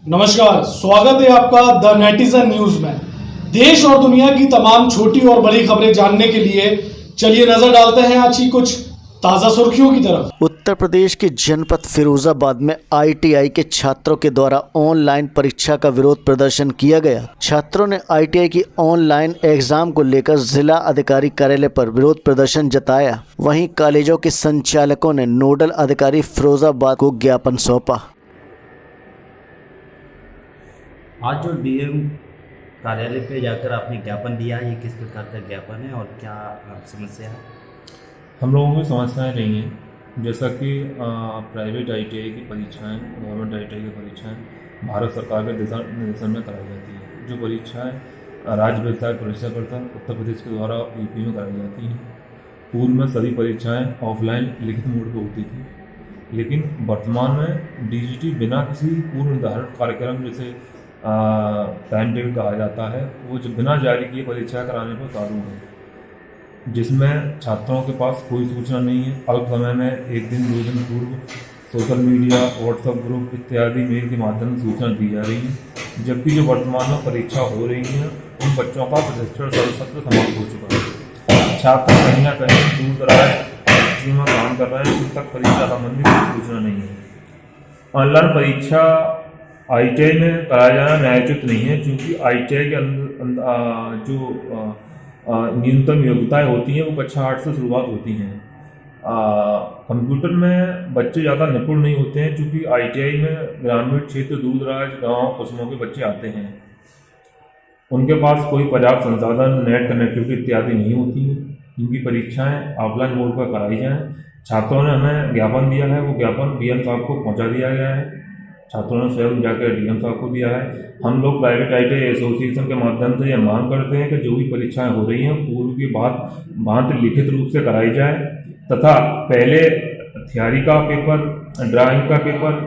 नमस्कार, स्वागत है आपका द नेटिजन न्यूज में। देश और दुनिया की तमाम छोटी और बड़ी खबरें जानने के लिए चलिए नजर डालते हैं आज की कुछ ताज़ा सुर्खियों की तरफ। उत्तर प्रदेश के जनपद फिरोजाबाद में आईटीआई के छात्रों के द्वारा ऑनलाइन परीक्षा का विरोध प्रदर्शन किया गया। छात्रों ने आईटीआई की ऑनलाइन एग्जाम को लेकर जिला अधिकारी कार्यालय पर विरोध प्रदर्शन जताया। वहीं कॉलेजों के संचालकों ने नोडल अधिकारी फिरोजाबाद को ज्ञापन सौंपा। आज जो डीएम कार्यालय पे जाकर आपने ज्ञापन दिया है, ये किस प्रकार का ज्ञापन है और क्या समस्या है? हम लोगों की समस्याएं रही हैं, जैसा कि प्राइवेट आईटीआई की परीक्षाएं, गवर्नमेंट आईटीआई की परीक्षाएं भारत सरकार के दिशा निर्देशन में कराई जाती है। जो परीक्षाएं राज्य व्यवसाय परीक्षा परिषद उत्तर प्रदेश के द्वारा यूपी में कराई जाती हैं। पूर्व में सभी परीक्षाएं ऑफलाइन लिखित मोड पर होती थी, लेकिन वर्तमान में डीजीटी बिना किसी पूर्व निर्धारित कार्यक्रम जैसे टाइम टेबल कहा जाता है, वो जो बिना जारी किए परीक्षा कराने पर उतारू है, जिसमें छात्रों के पास कोई सूचना नहीं है। अल्प समय में एक दिन 2 दिन पूर्व सोशल मीडिया, व्हाट्सएप ग्रुप इत्यादि मेल के माध्यम से सूचना दी जा रही है, जबकि जो वर्तमान में परीक्षा हो रही है उन बच्चों का प्रशिक्षण सत्र समाप्त हो चुका है। छात्र कहीं ना कहीं दूर दराज में काम कर रहे हैं, उन तक परीक्षा संबंधी कोई सूचना नहीं है। ऑनलाइन परीक्षा आईटीआई में कराया जाना न्यायोचित नहीं है, क्योंकि आईटीआई के जो न्यूनतम योग्यताएं होती हैं वो कक्षा 8 से शुरुआत होती हैं। कंप्यूटर में बच्चे ज़्यादा निपुण नहीं होते हैं, क्योंकि आईटीआई में ग्रामीण क्षेत्र, दूर दराज गाँव कस्बों के बच्चे आते हैं। उनके पास कोई पर्याप्त संसाधन, नेट कनेक्टिविटी इत्यादि नहीं होती है। इनकी परीक्षाएं ऑफलाइन मोड पर कराई जाएँ। छात्रों ने हमें ज्ञापन दिया है, वो ज्ञापन डीएम साहब को पहुँचा दिया गया है। छात्रों ने स्वयं जाकर डीएम साहब को दिया है। हम लोग प्राइवेट आईटीआई एसोसिएशन के माध्यम से यह मांग करते हैं कि जो भी परीक्षाएं हो रही हैं पूर्व की भांति लिखित रूप से कराई जाए, तथा पहले थियरी का पेपर, ड्राइंग का पेपर,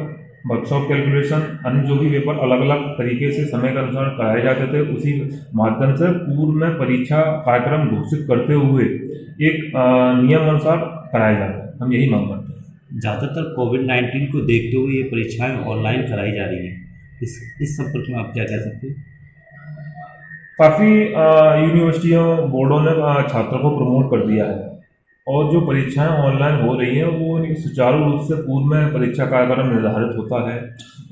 वर्कशॉप कैलकुलेशन, अन्य जो भी पेपर अलग अलग तरीके से समय के अनुसार कराए जाते थे, उसी माध्यम से पूर्व में परीक्षा कार्यक्रम घोषित करते हुए एक नियम अनुसार कराया जाए। हम यही मांग करते हैं। ज़्यादातर कोविड-19 को देखते हुए ये परीक्षाएं ऑनलाइन कराई जा रही हैं। इस संपर्क में आप क्या कह सकते हैं? काफ़ी यूनिवर्सिटियों, बोर्डों ने छात्रों को प्रमोट कर दिया है, और जो परीक्षाएं ऑनलाइन हो रही हैं वो सुचारू रूप से पूर्व में परीक्षा कार्यक्रम निर्धारित होता है,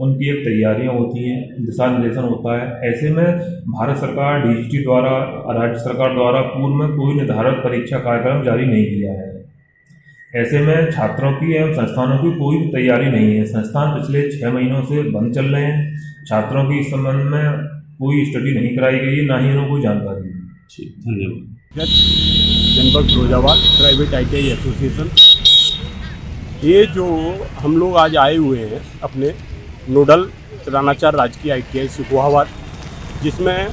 उनकी एक तैयारियां होती हैं, दिशा निर्देशन होता है। ऐसे में भारत सरकार डीजीटी द्वारा, राज्य सरकार द्वारा पूर्व में कोई निर्धारित परीक्षा कार्यक्रम जारी नहीं किया है। ऐसे में छात्रों की एवं संस्थानों की कोई तैयारी नहीं है। संस्थान पिछले 6 महीनों से बंद चल रहे हैं। छात्रों की इस संबंध में कोई स्टडी नहीं कराई गई है, ना ही उन्हें कोई जानकारी है। ठीक, धन्यवाद। जनपद फिरोजाबाद प्राइवेट आईटीआई एसोसिएशन, ये जो हम लोग आज आए हुए हैं अपने नोडल रानाचार राजकीय आईटीआई सिकोहाबाद, जिसमें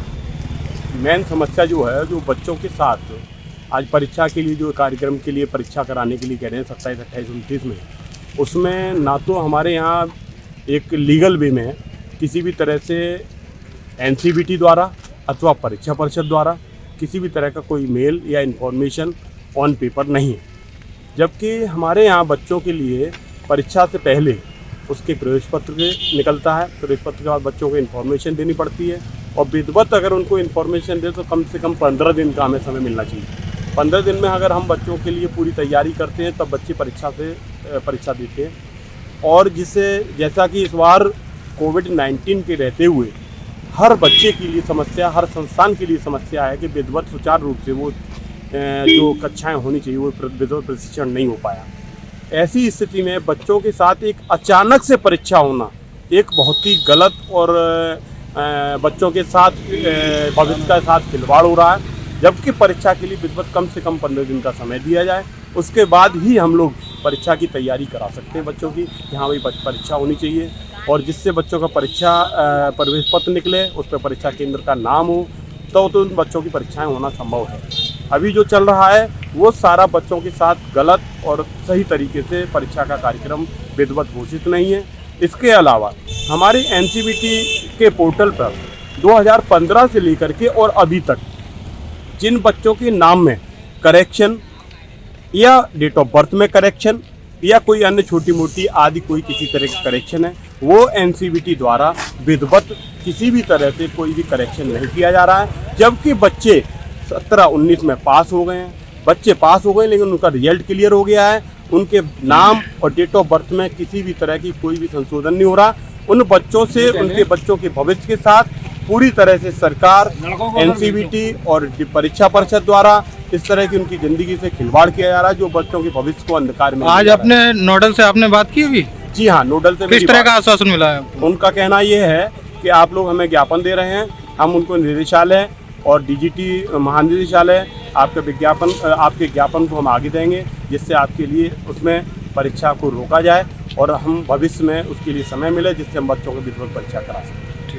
मेन समस्या जो है, जो बच्चों के साथ आज परीक्षा के लिए जो कार्यक्रम के लिए परीक्षा कराने के लिए कह रहे हैं 27, 28, 29 में, उसमें ना तो हमारे यहाँ एक लीगल वे में किसी भी तरह से एनसीवीटी द्वारा अथवा परीक्षा परिषद द्वारा किसी भी तरह का कोई मेल या इन्फॉर्मेशन ऑन पेपर नहीं है। जबकि हमारे यहाँ बच्चों के लिए परीक्षा से पहले उसके प्रवेश पत्र निकलता है। प्रवेश पत्र के बाद बच्चों को इन्फॉर्मेशन देनी पड़ती है, और विधिवत अगर उनको इन्फॉर्मेशन दे तो कम से कम 15 दिन का हमें समय मिलना चाहिए। 15 दिन में अगर हम बच्चों के लिए पूरी तैयारी करते हैं तब बच्चे परीक्षा देते हैं। और जैसा कि इस बार कोविड-19 के रहते हुए हर बच्चे के लिए समस्या, हर संस्थान के लिए समस्या है कि विधिवत सुचारू रूप से वो जो कक्षाएं होनी चाहिए वो विधिवत प्रशिक्षण नहीं हो पाया। ऐसी स्थिति में बच्चों के साथ एक अचानक से परीक्षा होना एक बहुत ही गलत और बच्चों के साथ भविष्य के साथ खिलवाड़ हो रहा है। जबकि परीक्षा के लिए विधिवत कम से कम 15 दिन का समय दिया जाए, उसके बाद ही हम लोग परीक्षा की तैयारी करा सकते हैं बच्चों की। यहाँ भी परीक्षा होनी चाहिए, और जिससे बच्चों का परीक्षा प्रवेश पत्र निकले, उस पर परीक्षा केंद्र का नाम हो, तो उन बच्चों की परीक्षाएं होना संभव है। अभी जो चल रहा है वो सारा बच्चों के साथ गलत और सही तरीके से परीक्षा का कार्यक्रम विधिवत घोषित नहीं है। इसके अलावा हमारे एनसीवीटी के पोर्टल पर 2015 से लेकर के और अभी तक जिन बच्चों के नाम में करेक्शन या डेट ऑफ बर्थ में करेक्शन या कोई अन्य छोटी मोटी आदि कोई किसी तरह की करेक्शन है, वो एनसीवीटी द्वारा विधिवत किसी भी तरह से कोई भी करेक्शन नहीं किया जा रहा है, जबकि बच्चे 17-19 में पास हो गए हैं। बच्चे पास हो गए लेकिन उनका रिजल्ट क्लियर हो गया है, उनके नाम और डेट ऑफ बर्थ में किसी भी तरह की कोई भी संशोधन नहीं हो रहा। उन बच्चों से, उनके बच्चों के भविष्य के साथ पूरी तरह से सरकार, एनसीवीटी और परीक्षा परिषद द्वारा इस तरह की उनकी जिंदगी से खिलवाड़ किया जा रहा है, जो बच्चों के भविष्य को अंधकार में। आज अपने नोडल से आपने बात की अभी? जी हाँ, नोडल से किस तरह का आश्वासन मिला है? उनका कहना ये है कि आप लोग हमें ज्ञापन दे रहे हैं, हम उनको निदेशालय और डीजीटी महानिदेशालय आपके ज्ञापन को हम आगे देंगे, जिससे आपके लिए उसमें परीक्षा को रोका जाए और हम भविष्य में उसके लिए समय मिले, जिससे हम बच्चों को विधिवत परीक्षा करा सकें।